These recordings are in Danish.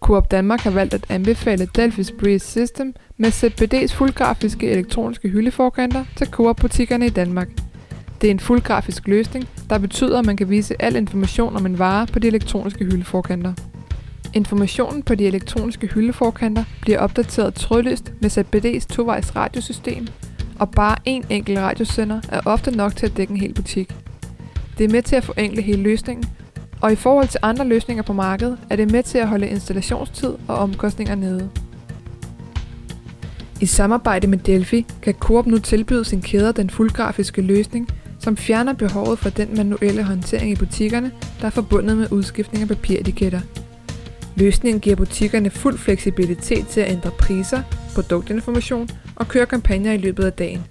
Coop Danmark har valgt at anbefale Delphis Breeze System med ZBD's fuldgrafiske elektroniske hyldeforkanter til Coop-butikkerne i Danmark. Det er en fuldgrafisk løsning, der betyder, at man kan vise al information om en vare på de elektroniske hyldeforkanter. Informationen på de elektroniske hyldeforkanter bliver opdateret trådløst med ZBD's tovejs radiosystem, og bare én enkelt radiosender er ofte nok til at dække en hel butik. Det er med til at forenkle hele løsningen, og i forhold til andre løsninger på markedet er det med til at holde installationstid og omkostninger nede. I samarbejde med Delphi kan Coop nu tilbyde sine kæder den fuldgrafiske løsning, som fjerner behovet for den manuelle håndtering i butikkerne, der er forbundet med udskiftning af papiretiketter. Løsningen giver butikkerne fuld fleksibilitet til at ændre priser, produktinformation og køre kampagner i løbet af dagen,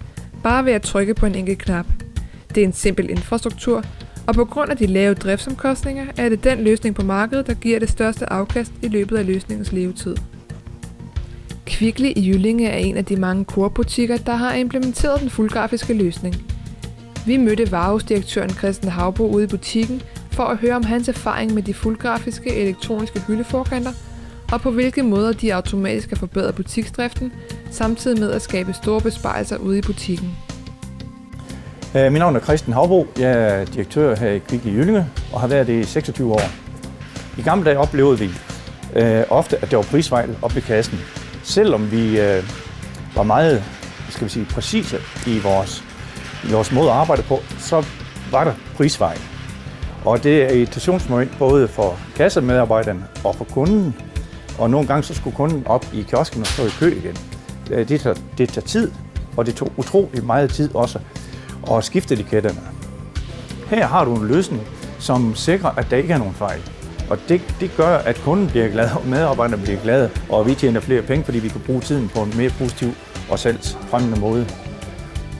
bare ved at trykke på en enkelt knap. Det er en simpel infrastruktur, og på grund af de lave driftsomkostninger er det den løsning på markedet, der giver det største afkast i løbet af løsningens levetid. Kvickly i Jyllinge er en af de mange Coop-butikker, der har implementeret den fuldgrafiske løsning. Vi mødte varehusdirektøren Christian Havbo ude i butikken for at høre om hans erfaring med de fuldgrafiske elektroniske hyldeforkanter, og på hvilke måder de automatisk har forbedret butiksdriften, samtidig med at skabe store besparelser ude i butikken. Mit navn er Christian Havbo. Jeg er direktør her i Kvickly i Jyllinge og har været det i 26 år. I gamle dage oplevede vi ofte, at der var prisfejl oppe ved kassen. Selvom vi var meget præcise i vores måde at arbejde på, så var der prisfejl. Og det er et irritationsmoment både for kassemedarbejderne og for kunden. Og nogle gange så skulle kunden op i kiosken og stå i kø igen. Det tager tid, og det tog utrolig meget tid også at skifte etiketterne. Her har du en løsning, som sikrer, at der ikke er nogen fejl. Og det gør, at kunden bliver glad, og medarbejderne bliver glade, og vi tjener flere penge, fordi vi kan bruge tiden på en mere positiv og salgsfremmende måde.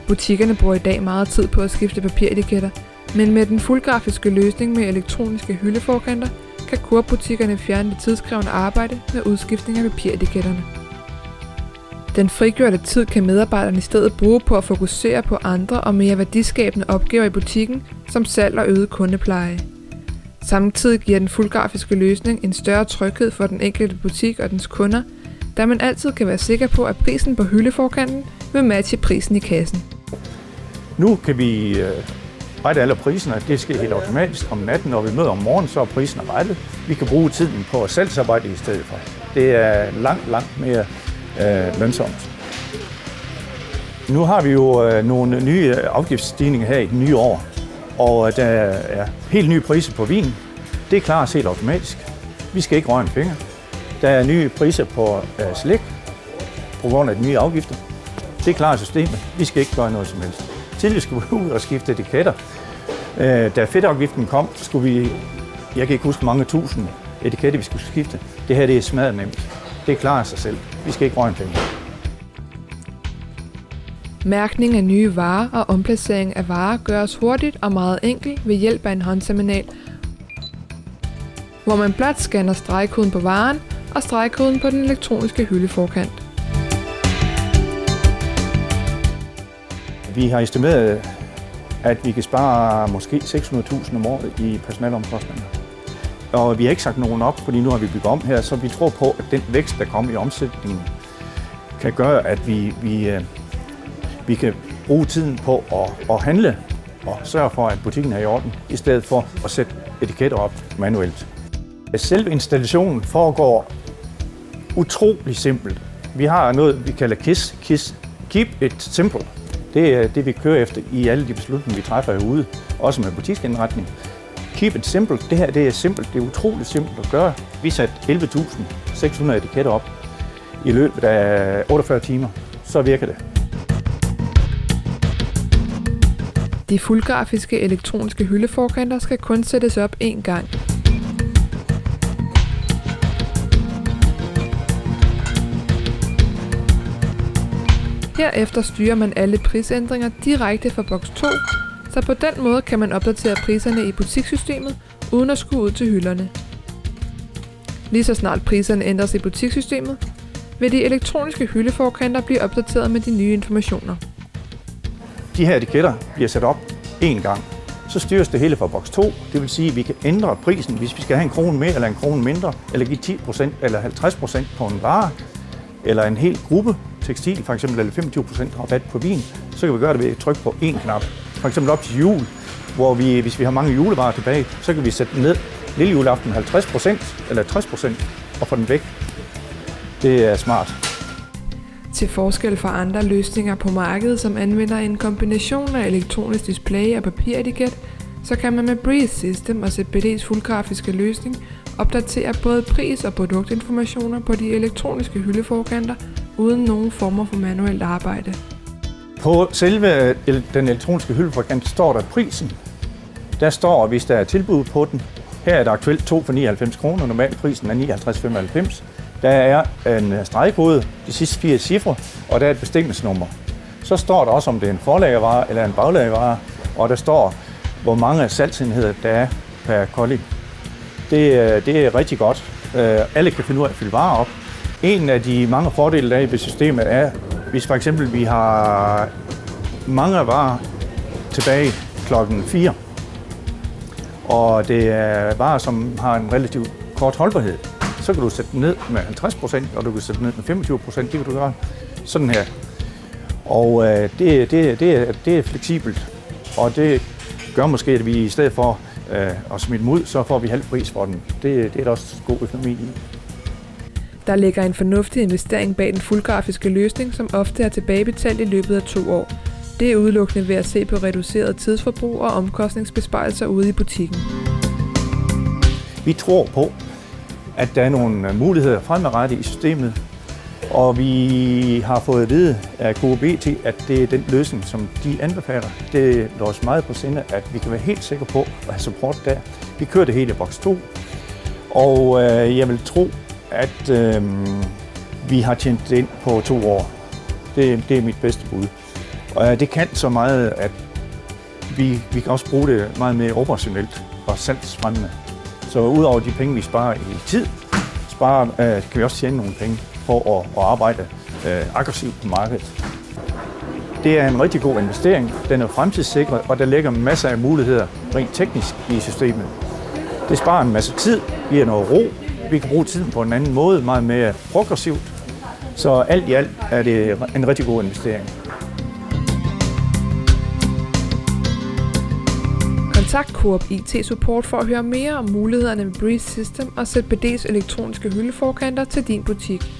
Butikkerne bruger i dag meget tid på at skifte papiretiketter, men med den fuldgrafiske løsning med elektroniske hyldeforkanter, kan Coop-butikkerne fjerne det tidskrævende arbejde med udskiftning af papiretiketterne. Den frigjorte tid kan medarbejderne i stedet bruge på at fokusere på andre og mere værdiskabende opgaver i butikken, som salg og øget kundepleje. Samtidig giver den fuldgrafiske løsning en større tryghed for den enkelte butik og dens kunder, da man altid kan være sikker på, at prisen på hyldeforkanten vil matche prisen i kassen. Nu kan vi rette alle priserne. Det sker helt automatisk om natten. Når vi møder om morgenen, så er prisen rettet. Vi kan bruge tiden på salgsarbejde i stedet for. Det er langt mere lønsomt. Nu har vi jo nogle nye afgiftsstigninger her i det nye år, og der er helt nye priser på vin. Det klares helt automatisk. Vi skal ikke røre en finger. Der er nye priser på slik på grund af de nye afgifter. Det klarer systemet. Vi skal ikke gøre noget som helst. Tidligere skulle vi ud og skifte etiketter. Da fedtafgiften kom, jeg kan ikke huske mange tusind etiketter, vi skulle skifte. Det her det er smadret nemt. Det klarer sig selv. Vi skal ikke røre en finger. Mærkning af nye varer og omplacering af varer gøres hurtigt og meget enkelt ved hjælp af en håndterminal, hvor man blot scanner stregkoden på varen og stregkoden på den elektroniske hyldeforkant. Vi har estimeret, at vi kan spare måske 600.000 om året i personalomkostninger. Og vi har ikke sagt nogen op, fordi nu har vi bygget om her, så vi tror på, at den vækst, der kommer i omsætningen, kan gøre, at vi kan bruge tiden på at handle og sørge for, at butikken er i orden, i stedet for at sætte etiketter op manuelt. Selve installationen foregår utrolig simpelt. Vi har noget, vi kalder KISS. Keep it simple. Det er det, vi kører efter i alle de beslutninger, vi træffer herude, også med butiksindretning. Keep it simple. Det her det er simpelt. Det er utroligt simpelt at gøre. Vi satte 11.600 etiketter op i løbet af 48 timer. Så virker det. De fuldgrafiske elektroniske hyldeforkanter skal kun sættes op én gang. Herefter styrer man alle prisændringer direkte fra boks 2, så på den måde kan man opdatere priserne i butikssystemet, uden at skulle ud til hylderne. Lige så snart priserne ændres i butikssystemet, vil de elektroniske hyldeforkanter blive opdateret med de nye informationer. De her etiketter bliver sat op én gang, så styres det hele fra boks 2. Det vil sige, at vi kan ændre prisen, hvis vi skal have 1 krone mere eller 1 krone mindre, eller give 10% eller 50% på en vare, eller en hel gruppe tekstil, for eksempel, eller 25% rabat på vin, så kan vi gøre det ved at trykke på én knap. For eksempel op til jul, hvor hvis vi har mange julevarer tilbage, så kan vi sætte den ned lille juleaften 50% eller 60% og få den væk. Det er smart. Til forskel fra andre løsninger på markedet, som anvender en kombination af elektronisk display og papiretiket, så kan man med Breeze System og ZBD's fuldgrafiske løsning opdatere både pris- og produktinformationer på de elektroniske hyldeforkanter uden nogen former for manuelt arbejde. På selve den elektroniske hyldeforkant står der prisen. Der står, hvis der er tilbud på den. Her er der aktuelt 2 for 99 kroner, normalt prisen er 59,95. Der er en stregkode, de sidste 4 cifre, og der er et bestillingsnummer. Så står der også, om det er en forlagervare eller en baglagervare, og der står, hvor mange salgsenheder der er per kolli. Det er rigtig godt. Alle kan finde ud af at fylde varer op. En af de mange fordele, der er ved systemet, er, hvis for eksempel vi har mange varer tilbage klokken 4, og det er varer, som har en relativt kort holdbarhed, så kan du sætte den ned med 50%, og du kan sætte den ned med 25%. Det kan du gøre sådan her. Og det er fleksibelt, og det gør måske, at vi i stedet for at smide dem ud, så får vi halv pris for den. Det er der også god økonomi i. Der ligger en fornuftig investering bag den fuldgrafiske løsning, som ofte er tilbagebetalt i løbet af 2 år. Det er udelukkende ved at se på reduceret tidsforbrug og omkostningsbesparelser ude i butikken. Vi tror på, at der er nogle muligheder fremadrettet i systemet, og vi har fået at vide af KOBT, at det er den løsning, som de anbefaler. Det er os meget på sinde, at vi kan være helt sikre på at have support der. Vi kører det hele i boks 2, og jeg vil tro, at vi har tjent det ind på 2 år. Det er mit bedste bud. Og det kan så meget, at vi kan også bruge det meget mere operationelt og salgsfremmende. Så udover de penge, vi sparer i tid, kan vi også tjene nogle penge for at arbejde aggressivt på markedet. Det er en rigtig god investering. Den er fremtidssikret, og der ligger masser af muligheder rent teknisk i systemet. Det sparer en masse tid, giver noget ro. Vi kan bruge tiden på en anden måde, meget mere progressivt. Så alt i alt er det en rigtig god investering. Kontakt Coop IT Support for at høre mere om mulighederne med Breeze System og ZBD's elektroniske hyldeforkanter til din butik.